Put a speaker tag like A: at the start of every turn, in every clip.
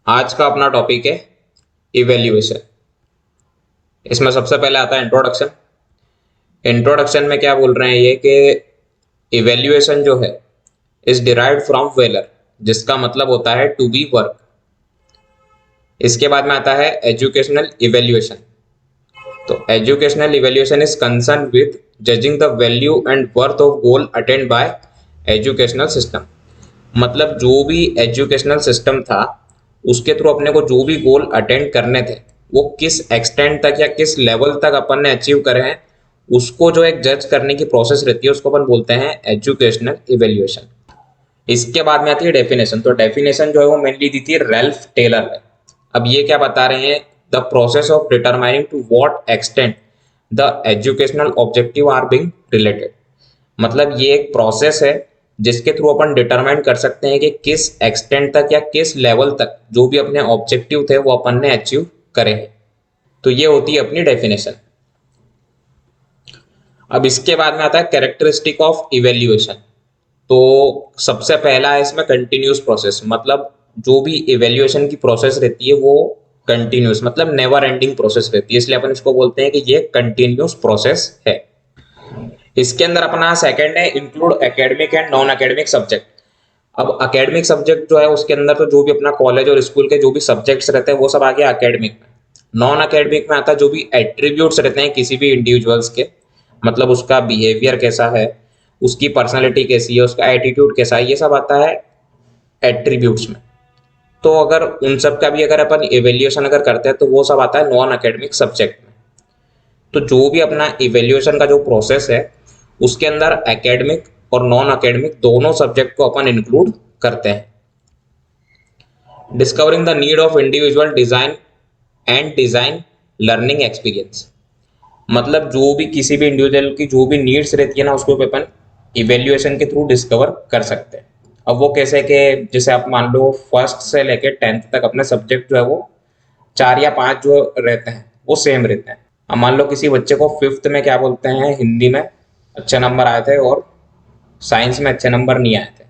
A: आज का अपना टॉपिक है इवेल्युएशन। इसमें सबसे पहले आता है इंट्रोडक्शन। इंट्रोडक्शन में क्या बोल रहे हैं ये कि इवेल्युएशन जो है इज डिराइव्ड फ्रॉम वेलर, जिसका मतलब होता है टू बी वर्क। इसके बाद में आता है एजुकेशनल इवेल्युएशन। तो educational evaluation is concern with judging the value and worth of goal attained by educational system. मतलब जो भी एजुकेशनल सिस्टम था उसके थ्रू अपने को जो भी गोल अटेंड करने थे वो किस एक्सटेंट तक या किस लेवल तक अपन ने अचीव करे हैं, उसको जो एक जज करने की प्रोसेस रहती है उसको अपन बोलते हैं एजुकेशनल इवेल्युएशन। इसके बाद में आती है डेफिनेशन। तो डेफिनेशन जो है वो मेनली दी थी रेल्फ टेलर ने। अब ये क्या बता रहे हैं, the process of determining to what extent the educational objective are being related. मतलब ये एक प्रोसेस है जिसके थ्रू अपन डिटरमाइन कर सकते हैं कि किस एक्सटेंट तक या किस लेवल तक जो भी अपने ऑब्जेक्टिव थे वो अपन ने अचीव करे हैं। तो ये होती है अपनी डेफिनेशन। अब इसके बाद में आता है कैरेक्टरिस्टिक ऑफ इवेल्युएशन। तो सबसे पहला है इसमें कंटिन्यूस प्रोसेस। मतलब जो भी इवेल्युएशन की प्रोसेस रहती है वो कंटिन्यूस मतलब नेवर एंडिंग प्रोसेस रहती है, इसलिए अपन इसको बोलते हैं कि ये कंटिन्यूस प्रोसेस है। इसके अंदर अपना सेकंड है include academic and non academic subject. अब एकेडमिक सब्जेक्ट जो है उसके अंदर तो जो भी अपना कॉलेज और स्कूल के जो भी सब्जेक्ट्स रहते हैं वो सब आ गया एकेडमिक में। नॉन एकेडमिक में आता है जो भी एट्रीब्यूट्स रहते हैं किसी भी इंडिविजुअल्स के, मतलब उसका बिहेवियर कैसा है, उसकी पर्सनैलिटी कैसी है, उसका एटीट्यूड कैसा है, ये सब आता है एट्रीब्यूट्स में। तो अगर उन सब का भी अगर अपन इवेल्युएशन अगर करते हैं तो वो सब आता है नॉन एकेडमिक सब्जेक्ट में। तो जो भी अपना इवेल्युएशन का जो प्रोसेस है उसके अंदर एकेडमिक और नॉन एकेडमिक दोनों सब्जेक्ट को अपन इंक्लूड करते हैं। Discovering the need of individual design and design learning experience. मतलब जो भी किसी भी इंडिविजुअल की जो भी नीड्स रहती है ना उसको अपन इवेल्युएशन के थ्रू डिस्कवर कर सकते हैं। अब वो कैसे कि जैसे आप मान लो फर्स्ट से लेकर 10th तक अपने सब्जेक्ट जो है वो 4 या 5 जो रहते हैं वो सेम रहते हैं। अब मान लो किसी बच्चे को फिफ्थ में क्या बोलते हैं हिंदी में अच्छे नंबर आए थे और साइंस में अच्छे नंबर नहीं आए थे।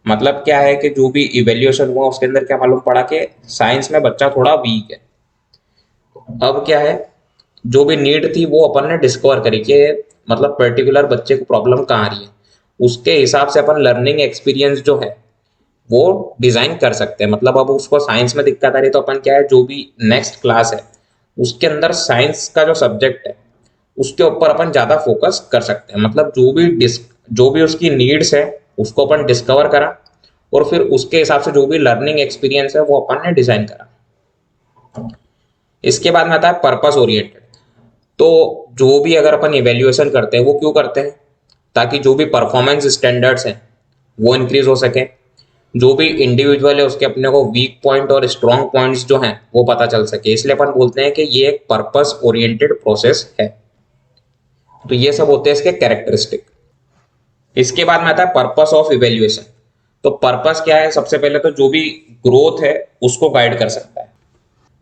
A: मतलब क्या है कि जो भी इवेल्युएशन हुआ उसके अंदर क्या मालूम पड़ा कि साइंस में बच्चा थोड़ा वीक है। अब क्या है, जो भी नीड थी वो अपन ने डिस्कवर करी कि मतलब पर्टिकुलर बच्चे को प्रॉब्लम कहाँ आ रही है, उसके हिसाब से अपन लर्निंग एक्सपीरियंस जो है वो डिजाइन कर सकते हैं। मतलब अब उसको साइंस में दिक्कत आ रही है तो अपन क्या है जो भी नेक्स्ट क्लास है उसके अंदर साइंस का जो सब्जेक्ट है उसके ऊपर अपन ज्यादा फोकस कर सकते हैं। मतलब जो भी उसकी नीड्स है उसको अपन डिस्कवर करा और फिर उसके हिसाब से जो भी लर्निंग एक्सपीरियंस है वो अपन ने डिजाइन करा। इसके बाद में आता है पर्पस ओरिएंटेड। तो जो भी अगर अपन इवेल्युएशन करते हैं वो क्यों करते हैं, ताकि जो भी परफॉर्मेंस स्टैंडर्ड्स हैं वो इंक्रीज हो सके। जो भी इंडिविजुअल है उसके अपने को वीक पॉइंट और स्ट्रॉन्ग पॉइंट्स जो हैं वो पता चल सके, इसलिए अपन बोलते हैं कि ये एक पर्पस ओरिएंटेड प्रोसेस है। तो ये सब होते हैं इसके कैरेक्टरिस्टिक। इसके बाद में आता है पर्पस ऑफ इवेल्युएशन। तो पर्पस क्या है, सबसे पहले तो जो भी ग्रोथ है उसको गाइड कर सकता है।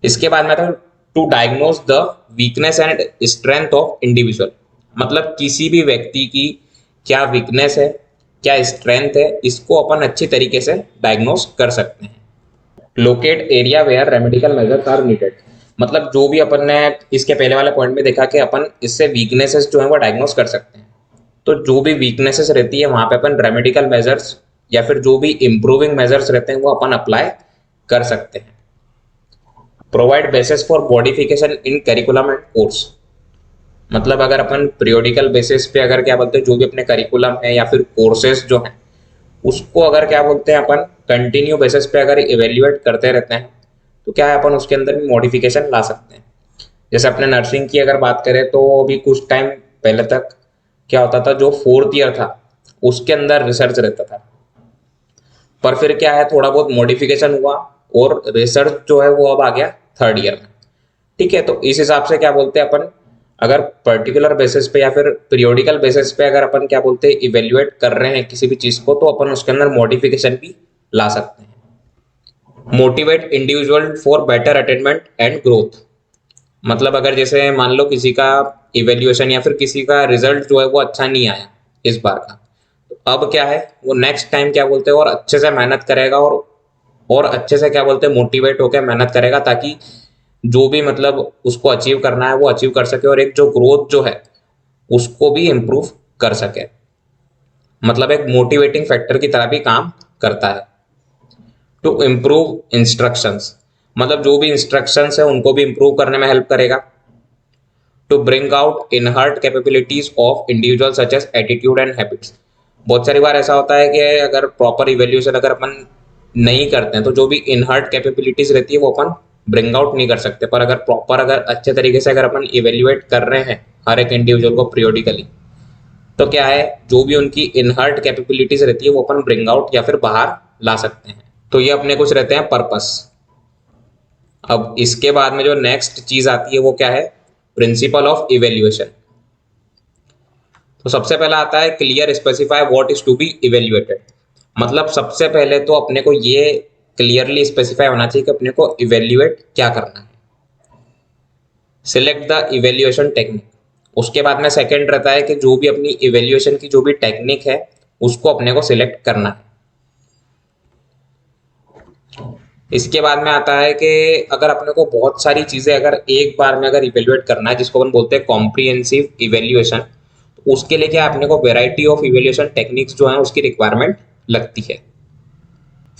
A: इसके बाद में आता है to diagnose the weakness and strength of individual. मतलब किसी भी व्यक्ति की क्या वीकनेस है क्या स्ट्रेंथ है इसको अपन अच्छी तरीके से डायग्नोज कर सकते हैं। Locate area where remedial measures are needed. मतलब जो भी अपन ने इसके पहले वाले पॉइंट में देखा कि अपन इससे वीकनेसेस जो है वो डायग्नोज कर सकते हैं। तो जो भी वीकनेसेस रहती है वहां पे अपन रेमेडिकल मेजर्स या फिर जो भी इंप्रूविंग मेजर्स रहते हैं वो अपन अप्लाई कर सकते हैं। Provide basis for modification in curriculum and course. मतलब अगर अपन पीरियोडिकल बेसिस पे अगर क्या बोलते हैं जो भी अपने करिकुलम है या फिर कोर्सेज जो हैं उसको अगर क्या बोलते हैं अपन कंटिन्यू बेसिस पे अगर इवेल्युएट करते रहते हैं तो क्या है अपन उसके अंदर भी मॉडिफिकेशन ला सकते हैं। जैसे अपने नर्सिंग की अगर बात करें तो अभी कुछ टाइम पहले तक क्या होता था, जो 4th ईयर था उसके अंदर रिसर्च रहता था, पर फिर क्या है थोड़ा बहुत मॉडिफिकेशन हुआ और रिसर्च जो है वो अब आ गया 3rd ईयर में। ठीक है, तो इस हिसाब से क्या बोलते हैं अपन अगर पर्टिकुलर बेसिस पे या फिर पीरियोडिकल बेसिस पे अगर अपन क्या बोलते हैं इवेल्युएट कर रहे हैं किसी भी चीज को तो अपन उसके अंदर मॉडिफिकेशन भी ला सकते हैं। Motivate individual for better attainment and growth. मतलब अगर जैसे मान लो किसी का इवेल्युएशन या फिर किसी का रिजल्ट जो है वो अच्छा नहीं आया इस बार का, तो अब क्या है वो नेक्स्ट टाइम क्या बोलते हैं और अच्छे से मेहनत करेगा और और अच्छे से क्या बोलते हैं मोटिवेट होकर मेहनत करेगा, ताकि जो भी मतलब उसको अचीव करना है वो अचीव कर सके, और एक जो ग्रोथ जो है उसको भी इम्प्रूव कर सके। मतलब एक मोटिवेटिंग फैक्टर की तरह भी काम करता है। टू इम्प्रूव इंस्ट्रक्शंस, मतलब जो भी इंस्ट्रक्शंस है उनको भी इम्प्रूव करने में हेल्प करेगा। To bring out inherent capabilities of individual such as attitude and habits. बहुत सारी बार ऐसा होता है कि अगर प्रॉपर इवेल्यूशन अगर अपन नहीं करते हैं तो जो भी इनहर्ट कैपेबिलिटीज रहती है वो अपन ब्रिंग आउट नहीं कर सकते। पर अगर प्रॉपर अगर अच्छे तरीके से अगर अपन इवेल्युएट कर रहे हैं हर एक इंडिविजुअल को पीरियोडिकली, तो क्या है जो भी उनकी इनहर्ट कैपेबिलिटीज रहती है वो अपन ब्रिंग आउट या फिर बाहर ला सकते हैं। तो ये अपने कुछ रहते हैं पर्पस। अब इसके बाद में जो नेक्स्ट चीज आती है वो क्या है, प्रिंसिपल ऑफ इवेल्युएशन। तो सबसे पहला आता है clear specify what is to be evaluated. मतलब सबसे पहले तो अपने को ये क्लियरली स्पेसिफाई होना चाहिए कि अपने को इवेल्युएट क्या करना है। Select the evaluation technique. उसके बाद में सेकंड रहता है कि जो भी अपनी इवेल्युएशन की जो भी टेक्निक है उसको अपने को सिलेक्ट करना है। इसके बाद में आता है कि अगर अपने को बहुत सारी चीजें अगर एक बार में अगर इवेल्युएट करना है, जिसको अपन बोलते हैं कॉम्प्रिहेंसिव इवेल्युएशन, तो उसके लिए क्या अपने को वेराइटी ऑफ इवेल्युएशन टेक्निक्स जो है उसकी रिक्वायरमेंट लगती है।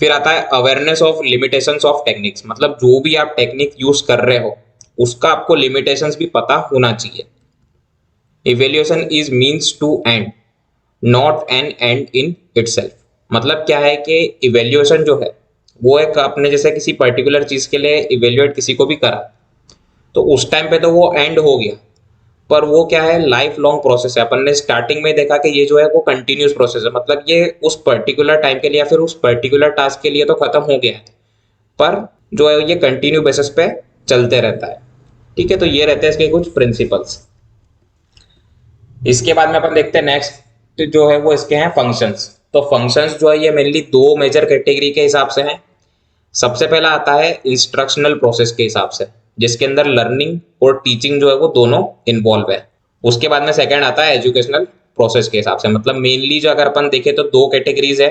A: फिर आता है awareness of limitations of techniques. मतलब जो भी आप टेक्निक यूज कर रहे हो उसका आपको लिमिटेशंस भी पता होना चाहिए। Evaluation is means to end, not an end in itself. मतलब क्या है कि इवेल्युएशन जो है वो एक अपने जैसे किसी पर्टिकुलर चीज के लिए इवेल्युएट किसी को भी करा तो उस टाइम पे तो वो एंड हो गया, पर वो क्या है लाइफ लॉन्ग प्रोसेस है। अपन ने स्टार्टिंग में देखा कि ये जो है वो कंटिन्यूस प्रोसेस है, मतलब ये उस पर्टिकुलर टाइम के लिए या फिर उस पर्टिकुलर टास्क के लिए तो खत्म हो गया है, पर जो है ये कंटिन्यू बेसिस पे चलते रहता है। ठीक है, तो ये रहते हैं इसके कुछ प्रिंसिपल्स। इसके बाद में अपन देखते हैं नेक्स्ट जो है वो इसके हैं फंक्शंस। तो फंक्शंस जो है ये मेनली दो मेजर कैटेगरी के हिसाब से हैं। सबसे पहला आता है इंस्ट्रक्शनल प्रोसेस के हिसाब से, जिसके अंदर लर्निंग और टीचिंग जो है वो दोनों इन्वॉल्व है। उसके बाद में सेकंड आता है एजुकेशनल प्रोसेस के हिसाब से। मतलब मेनली जो अगर अपन देखें तो दो कैटेगरीज है।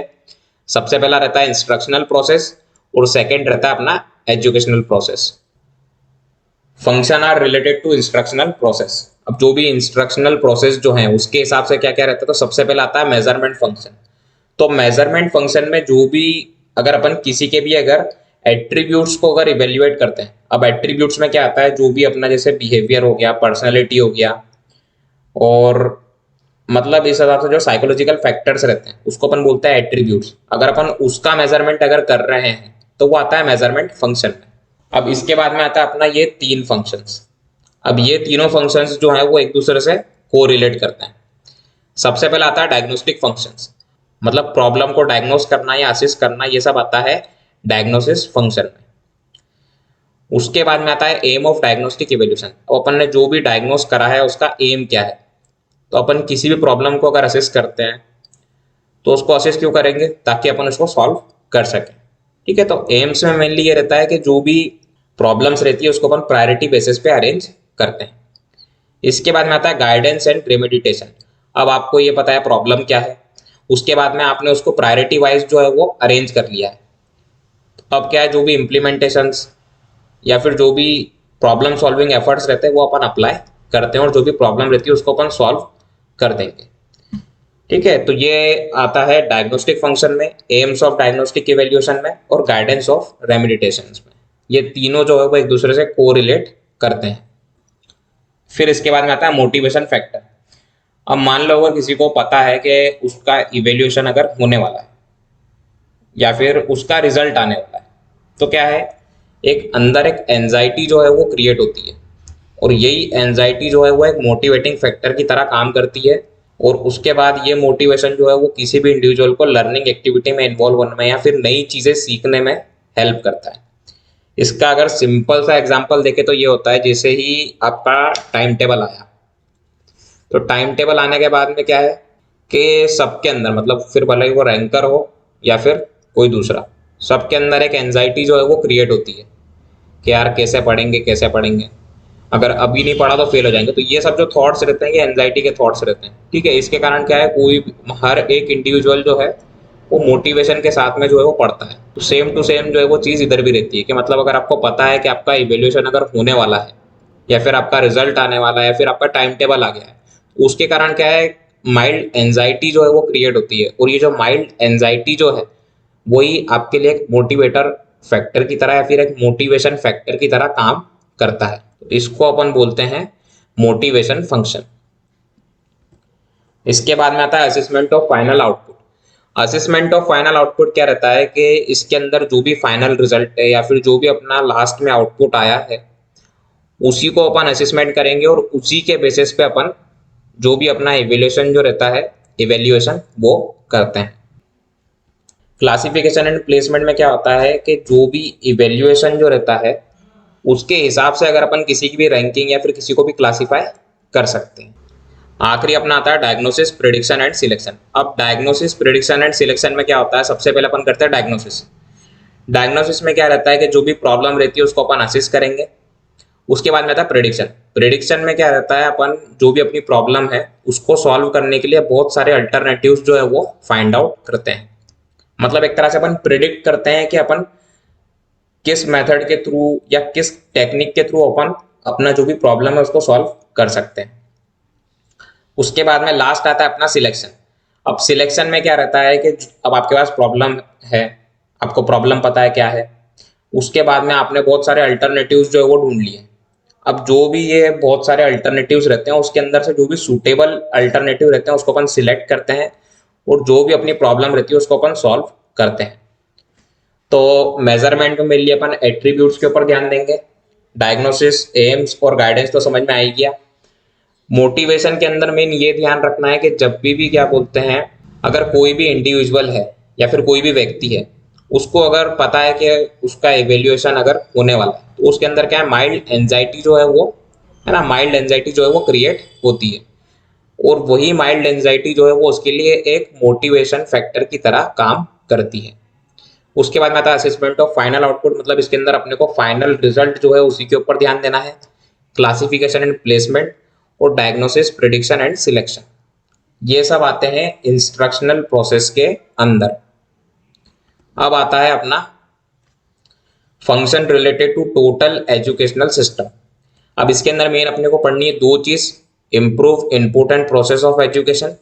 A: सबसे पहला रहता है इंस्ट्रक्शनल प्रोसेस और सेकंड रहता है अपना educational process. Function are related to instructional process. अब जो भी इंस्ट्रक्शनल प्रोसेस जो है उसके हिसाब से क्या क्या रहता है, तो सबसे पहला आता है मेजरमेंट फंक्शन। तो मेजरमेंट फंक्शन में जो भी अगर अपन किसी के भी अगर एट्रीब्यूट्स को अगर इवेल्युएट करते हैं, अब एट्रीब्यूट्स में क्या आता है जो भी अपना जैसे बिहेवियर हो गया, पर्सनैलिटी हो गया, और मतलब इस हिसाब से जो साइकोलॉजिकल फैक्टर्स रहते हैं उसको अपन बोलते हैं एट्रीब्यूट्स। अगर अपन उसका मेजरमेंट अगर कर रहे हैं तो वो आता है मेजरमेंट फंक्शन में। अब इसके बाद में आता है अपना ये तीन फंक्शंस। अब ये तीनों फंक्शंस जो है वो एक दूसरे से को रिलेट करते हैं। सबसे पहले आता है डायग्नोस्टिक फंक्शंस, मतलब प्रॉब्लम को डायग्नोस करना या असिस करना, ये सब आता है डायग्नोसिस फंक्शन में। उसके बाद में आता है एम ऑफ डायग्नोस्टिक इवैल्यूएशन। अब अपन ने जो भी डायग्नोस करा है उसका एम क्या है, तो अपन किसी भी प्रॉब्लम को अगर असिस करते हैं तो उसको असिस क्यों करेंगे, ताकि अपन उसको सॉल्व कर सकें। ठीक है, तो एम्स में मेनली ये रहता है कि जो भी प्रॉब्लम्स रहती है उसको अपन प्रायोरिटी बेसिस पे अरेंज करते हैं। इसके बाद में आता है गाइडेंस एंड रेमेडिटेशन। अब आपको ये पता है प्रॉब्लम क्या है, उसके बाद में आपने उसको प्रायोरिटी वाइज जो है वो अरेंज कर लिया है। अब क्या है जो भी इम्प्लीमेंटेशंस या फिर जो भी प्रॉब्लम सॉल्विंग एफर्ट्स रहते हैं वो अपन अप्लाई करते हैं, और जो भी प्रॉब्लम रहती है उसको अपन सॉल्व कर देंगे। ठीक है, तो ये आता है डायग्नोस्टिक फंक्शन में, एम्स ऑफ डायग्नोस्टिक इवैल्यूएशन में और गाइडेंस ऑफ रेमेडिटेशन में। ये तीनों जो है वो एक दूसरे से कोरिलेट करते हैं। फिर इसके बाद में आता है मोटिवेशन फैक्टर। अब मान लो अगर किसी को पता है कि उसका इवैल्यूएशन अगर होने वाला है या फिर उसका रिजल्ट आने वाला है, तो क्या है एक अंदर एक एंजाइटी जो है वो क्रिएट होती है, और यही एंजाइटी जो है वो एक मोटिवेटिंग फैक्टर की तरह काम करती है। और उसके बाद ये मोटिवेशन जो है वो किसी भी इंडिविजुअल को लर्निंग एक्टिविटी में इन्वॉल्व होने में या फिर नई चीज़ें सीखने में हेल्प करता है। इसका अगर सिंपल सा एग्जांपल देखें तो ये होता है जैसे ही आपका टाइम टेबल आया, तो टाइम टेबल आने के बाद में क्या है कि सबके अंदर, मतलब फिर भले ही वो रैंकर हो या फिर कोई दूसरा, सबके अंदर एक एंजाइटी जो है वो क्रिएट होती है कि यार कैसे पढ़ेंगे कैसे पढ़ेंगे, अगर अभी नहीं पढ़ा तो फेल हो जाएंगे। तो ये सब जो थॉट्स रहते हैं ये एंजाइटी के थॉट्स रहते हैं। ठीक है, इसके कारण क्या है कोई हर एक इंडिविजुअल जो है वो मोटिवेशन के साथ में जो है वो पढ़ता है। तो सेम टू सेम जो है वो चीज़ इधर भी रहती है कि मतलब अगर आपको पता है कि आपका इवेल्यूएशन अगर होने वाला है या फिर आपका रिजल्ट आने वाला है या फिर आपका टाइम टेबल आ गया है, तो उसके कारण क्या है, माइल्ड एंजाइटी जो है वो क्रिएट होती है। और ये जो माइल्ड एंजाइटी जो है वही आपके लिए एक मोटिवेटर फैक्टर की तरह या फिर एक मोटिवेशन फैक्टर की तरह काम करता है। तो इसको अपन बोलते हैं मोटिवेशन फंक्शन। इसके बाद में आता है assessment of final output. Assessment of final output क्या रहता है कि इसके अंदर जो भी फाइनल रिजल्ट है या फिर जो भी अपना लास्ट में आउटपुट आया है उसी को अपन असेसमेंट करेंगे और उसी के बेसिस पे अपन जो भी अपना इवेल्यूएशन जो रहता है, इवेल्यूएशन वो करते हैं। क्लासिफिकेशन एंड प्लेसमेंट में क्या होता है कि जो भी इवेल्यूएशन जो रहता है उसके हिसाब से अगर अपन किसी की भी रैंकिंग या फिर किसी को भी क्लासीफाई कर सकते हैं। आखिरी अपना आता है डायग्नोसिस, प्रिडिक्शन एंड सिलेक्शन। अब डायग्नोसिस, प्रिडिक्शन एंड सिलेक्शन में क्या होता है, सबसे पहले अपन करते हैं डायग्नोसिस। डायग्नोसिस में क्या रहता है कि जो भी प्रॉब्लम रहती है उसको अपन असेस करेंगे। उसके बाद में आता है प्रिडिक्शन। प्रिडिक्शन में क्या रहता है, अपन जो भी अपनी प्रॉब्लम है उसको सॉल्व करने के लिए बहुत सारे अल्टरनेटिव्स जो है वो फाइंड आउट करते हैं। मतलब एक तरह से अपन प्रिडिक्ट करते हैं कि अपन किस मेथड के थ्रू या किस टेक्निक के थ्रू अपन अपना जो भी प्रॉब्लम है उसको सॉल्व कर सकते हैं। उसके बाद में लास्ट आता है अपना सिलेक्शन। अब सिलेक्शन में क्या रहता है कि अब आपके पास प्रॉब्लम है, आपको प्रॉब्लम पता है क्या है, उसके बाद में आपने बहुत सारे अल्टरनेटिव्स जो है वो ढूंढ लिए। अब जो भी ये बहुत सारे अल्टरनेटिव्स रहते हैं उसके अंदर से जो भी सूटेबल अल्टरनेटिव रहते हैं उसको अपन सिलेक्ट करते हैं और जो भी अपनी प्रॉब्लम रहती है उसको अपन सॉल्व करते हैं। तो मेजरमेंट में लिए अपन एट्रीब्यूट्स के ऊपर ध्यान देंगे। डायग्नोसिस, एम्स और गाइडेंस तो समझ में आ ही गया। मोटिवेशन के अंदर मेन ये ध्यान रखना है कि जब भी क्या बोलते हैं, अगर कोई भी इंडिविजुअल है या फिर कोई भी व्यक्ति है उसको अगर पता है कि उसका एवेल्यूएशन अगर होने वाला है तो उसके अंदर क्या है, माइल्ड एंजाइटी जो है वो है ना, माइल्ड एंजाइटी जो है वो क्रिएट होती है। और वही माइल्ड एंजाइटी जो है वो उसके लिए एक मोटिवेशन फैक्टर की तरह काम करती है। उसके बाद में आता है असेसमेंट ऑफ फाइनल आउटपुट। मतलब इसके अंदर अपने को फाइनल रिजल्ट जो है उसी के ऊपर ध्यान देना है। क्लासिफिकेशन एंड प्लेसमेंट और डायग्नोसिस, प्रिडिक्शन एंड सिलेक्शन, ये सब आते हैं इंस्ट्रक्शनल प्रोसेस के अंदर। अब आता है अपना function related to total educational system. अब इसके अंदर मेन अपने को पढ़नी है दो चीज, improve input and process of education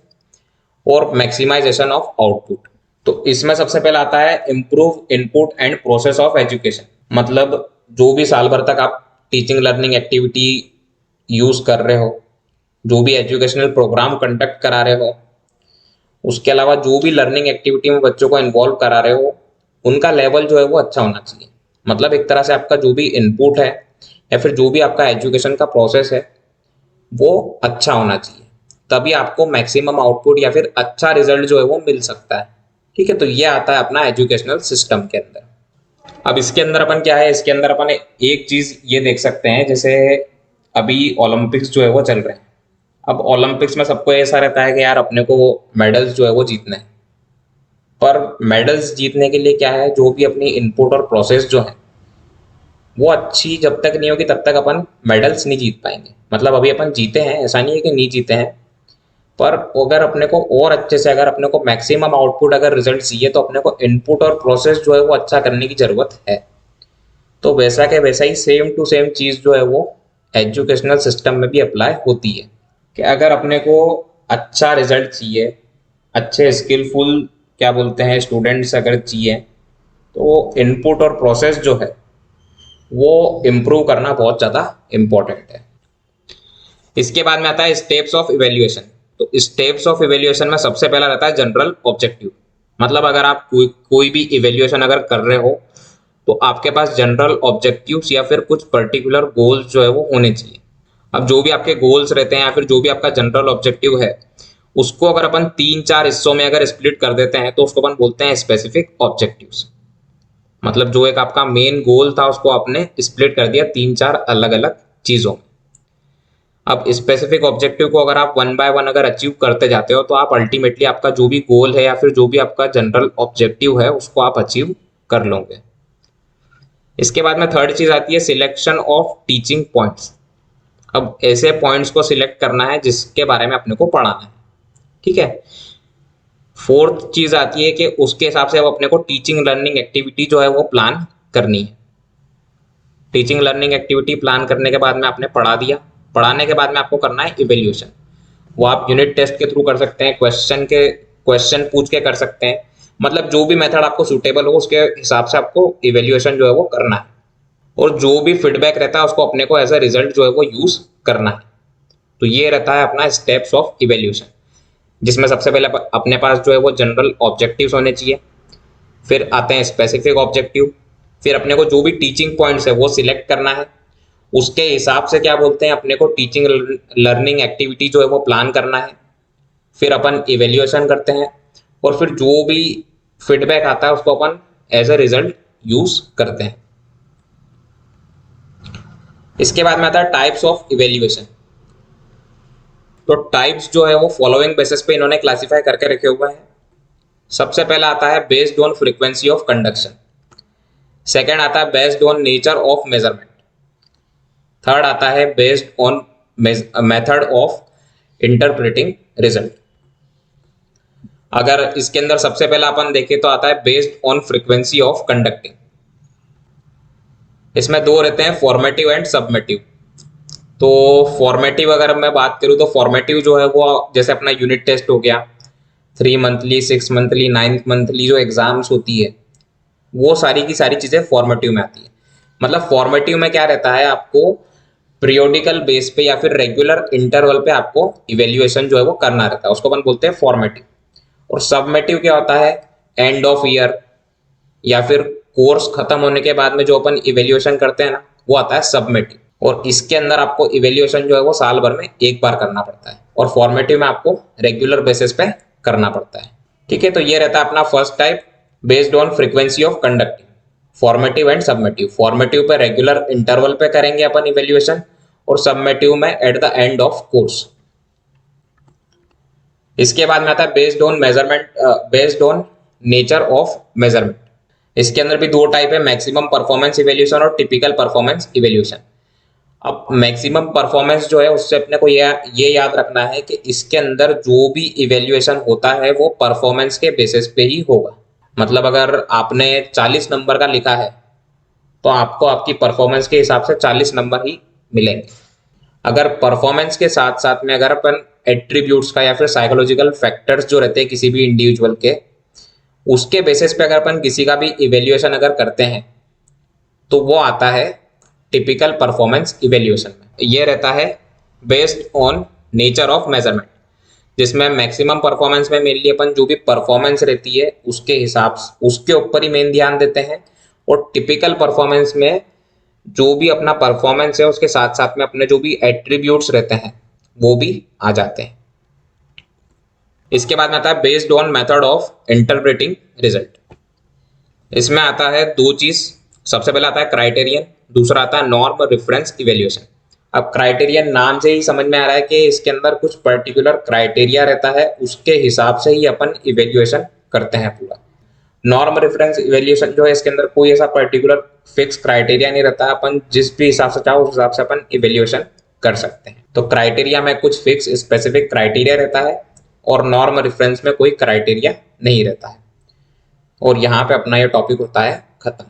A: और मैक्सिमाइजेशन ऑफ आउटपुट। तो इसमें सबसे पहले आता है improve input and process of education. मतलब जो भी साल भर तक आप टीचिंग लर्निंग एक्टिविटी यूज कर रहे हो, जो भी एजुकेशनल प्रोग्राम कंडक्ट करा रहे हो, उसके अलावा जो भी लर्निंग एक्टिविटी में बच्चों को इन्वॉल्व करा रहे हो, उनका लेवल जो है वो अच्छा होना चाहिए। मतलब एक तरह से आपका जो भी इनपुट है या फिर जो भी आपका एजुकेशन का प्रोसेस है वो अच्छा होना चाहिए, तभी आपको मैक्सिमम आउटपुट या फिर अच्छा रिजल्ट जो है वो मिल सकता है। ठीक है, तो ये आता है अपना एजुकेशनल सिस्टम के अंदर। अब इसके अंदर अपन क्या है, इसके अंदर अपन एक चीज ये देख सकते हैं, जैसे अभी ओलंपिक्स जो है वो चल रहे हैं। अब ओलंपिक्स में सबको ऐसा रहता है कि यार अपने को मेडल्स जो है वो जीतने हैं, पर मेडल्स जीतने के लिए क्या है, जो भी अपनी इनपुट और प्रोसेस जो है वो अच्छी जब तक नहीं होगी तब तक अपन मेडल्स नहीं जीत पाएंगे। मतलब अभी अपन जीते हैं, ऐसा नहीं है कि नहीं जीते हैं, पर अगर अपने को और अच्छे से, अगर अपने को मैक्सिमम आउटपुट अगर रिजल्ट चाहिए तो अपने को इनपुट और प्रोसेस जो है वो अच्छा करने की जरूरत है। तो वैसा के वैसा ही सेम टू सेम चीज जो है वो एजुकेशनल सिस्टम में भी अप्लाई होती है कि अगर अपने को अच्छा रिजल्ट चाहिए, अच्छे स्किलफुल क्या बोलते हैं स्टूडेंट्स अगर चाहिए, तो इनपुट और प्रोसेस जो है वो इम्प्रूव करना बहुत ज़्यादा इम्पोर्टेंट है। इसके बाद में आता है स्टेप्स ऑफ इवेल्युएशन। तो स्टेप्स ऑफ इवेल्युएशन में सबसे पहला रहता है जनरल ऑब्जेक्टिव। मतलब अगर आप कोई भी इवेल्युएशन अगर कर रहे हो तो आपके पास जनरल ऑब्जेक्टिव्स या फिर कुछ पर्टिकुलर गोल्स जो है वो होने चाहिए। अब जो भी आपके गोल्स रहते हैं या फिर जो भी आपका जनरल ऑब्जेक्टिव है उसको अगर अपन 3-4 हिस्सों में अगर स्प्लिट कर देते हैं तो उसको अपन बोलते हैं स्पेसिफिक ऑब्जेक्टिव्स। मतलब जो एक आपका मेन गोल था उसको आपने स्प्लिट कर दिया 3-4 अलग अलग चीजों में। अब स्पेसिफिक ऑब्जेक्टिव को अगर आप वन बाय वन अगर अचीव करते जाते हो तो आप अल्टीमेटली आपका जो भी गोल है या फिर जो भी आपका जनरल ऑब्जेक्टिव है उसको आप अचीव कर लोगे। इसके बाद में थर्ड चीज आती है सिलेक्शन ऑफ टीचिंग पॉइंट्स। अब ऐसे पॉइंट्स को सिलेक्ट करना है जिसके बारे में अपने को पढ़ाना है। ठीक है, फोर्थ चीज आती है कि उसके हिसाब से अब अपने को टीचिंग लर्निंग एक्टिविटी जो है वो प्लान करनी है। टीचिंग लर्निंग एक्टिविटी प्लान करने के बाद में आपने पढ़ा दिया, पढ़ाने के बाद में आपको करना है इवेल्यूएशन। वो आप यूनिट टेस्ट के थ्रू कर सकते हैं, क्वेश्चन पूछ के कर सकते हैं, मतलब जो भी मेथड आपको सूटेबल हो उसके हिसाब से आपको इवेल्यूएशन जो है वो करना है। और जो भी फीडबैक रहता है उसको अपने को एज अ रिजल्ट जो है वो यूज करना है। तो ये रहता है अपना स्टेप्स ऑफ इवेल्यूएशन, जिसमें सबसे पहले अपने पास जो है वो जनरल ऑब्जेक्टिव्स होने चाहिए, फिर आते हैं स्पेसिफिक ऑब्जेक्टिव, फिर अपने को जो भी टीचिंग पॉइंट्स है वो सिलेक्ट करना है, उसके हिसाब से क्या बोलते हैं अपने को टीचिंग लर्निंग एक्टिविटी जो है वो प्लान करना है, फिर अपन इवेल्यूएशन करते हैं, और फिर जो भी फीडबैक आता है उसको अपन एज अ रिजल्ट यूज करते हैं। इसके बाद में आता है टाइप्स ऑफ इवेल्यूएशन। तो टाइप्स जो है वो फॉलोइंग बेसिस पे इन्होंने क्लासिफाई करके रखे हुए हैं। सबसे पहला आता है based on frequency of conduction, second आता है based on nature of measurement, third आता है based on method of interpreting result. अगर इसके अंदर सबसे पहला अपन देखें तो आता है based on frequency of conducting. इसमें दो रहते हैं, फॉर्मेटिव एंड सबमेटिव। तो फॉर्मेटिव अगर मैं बात करूं तो फॉर्मेटिव जो है वो जैसे अपना यूनिट टेस्ट हो गया, 3 मंथली, 6 मंथली, 9 मंथली जो एग्जाम्स होती है वो सारी की सारी चीजें फॉर्मेटिव में आती है। मतलब फॉर्मेटिव में क्या रहता है, आपको पीरियोडिकल बेस पे या फिर रेगुलर इंटरवल पे आपको इवेल्युएशन जो है वो करना रहता है, उसको अपन बोलते हैं फॉर्मेटिव। और सबमेटिव क्या होता है, एंड ऑफ ईयर या फिर कोर्स खत्म होने के बाद में जो अपन इवेल्युएशन करते हैं ना वो आता है सबमेटिव। और इसके अंदर आपको इवेल्युएशन जो है वो साल भर में एक बार करना पड़ता है, और फॉर्मेटिव में आपको रेगुलर बेसिस पे करना पड़ता है। ठीक है, तो ये रहता है अपना first type based on frequency of conducting, formative and summative. Formative पे रेगुलर इंटरवल पे करेंगे अपन इवेल्युएशन, और सबमेटिव में at the end of course. इसके बाद में आता है based on measurement, based on nature of measurement. इसके अंदर भी दो टाइप है, मैक्सिमम परफॉर्मेंस इवेल्यूशन और टिपिकल परफॉर्मेंस इवेल्यूशन। अब मैक्सिमम परफॉर्मेंस जो है उससे अपने को ये याद रखना है कि इसके अंदर जो भी इवेल्युएशन होता है वो परफॉर्मेंस के बेसिस पे ही होगा। मतलब अगर आपने 40 नंबर का लिखा है तो आपको आपकी परफॉर्मेंस के हिसाब से 40 नंबर ही मिलेंगे। अगर परफॉर्मेंस के साथ साथ में अगर अपन एट्रीब्यूट्स का या फिर साइकोलॉजिकल फैक्टर्स जो रहते हैं किसी भी इंडिविजुअल के, उसके बेसिस पे अगर अपन किसी का भी इवेल्युएशन अगर करते हैं तो वो आता है टिपिकल परफॉर्मेंस इवेल्युएशन में। ये रहता है based on nature of measurement, जिसमें मैक्सिमम परफॉर्मेंस में मेनली अपन जो भी परफॉर्मेंस रहती है उसके हिसाब से उसके ऊपर ही मेन ध्यान देते हैं, और टिपिकल परफॉर्मेंस में जो भी अपना परफॉर्मेंस है उसके साथ साथ में अपने जो भी एट्रीब्यूट्स रहते हैं वो भी आ जाते हैं। इसके बाद में आता है based on method of interpreting result. इसमें आता है दो चीज, सबसे पहला आता है क्राइटेरियन, दूसरा आता है नॉर्म रेफरेंस इवेल्युएशन। अब क्राइटेरियन नाम से ही समझ में आ रहा है कि इसके अंदर कुछ पर्टिकुलर क्राइटेरिया रहता है, उसके हिसाब से ही अपन इवेल्युएशन करते हैं पूरा। नॉर्म रेफरेंस इवेल्युएशन जो है इसके अंदर कोई ऐसा पर्टिकुलर फिक्स क्राइटेरिया नहीं रहता, अपन जिस भी हिसाब से चाहो उस हिसाब से अपन इवेल्युएशन कर सकते हैं। तो क्राइटेरिया में कुछ फिक्स स्पेसिफिक क्राइटेरिया रहता है, और नॉर्म रेफरेंस में कोई क्राइटेरिया नहीं रहता है। और यहाँ पे अपना ये टॉपिक होता है खत्म।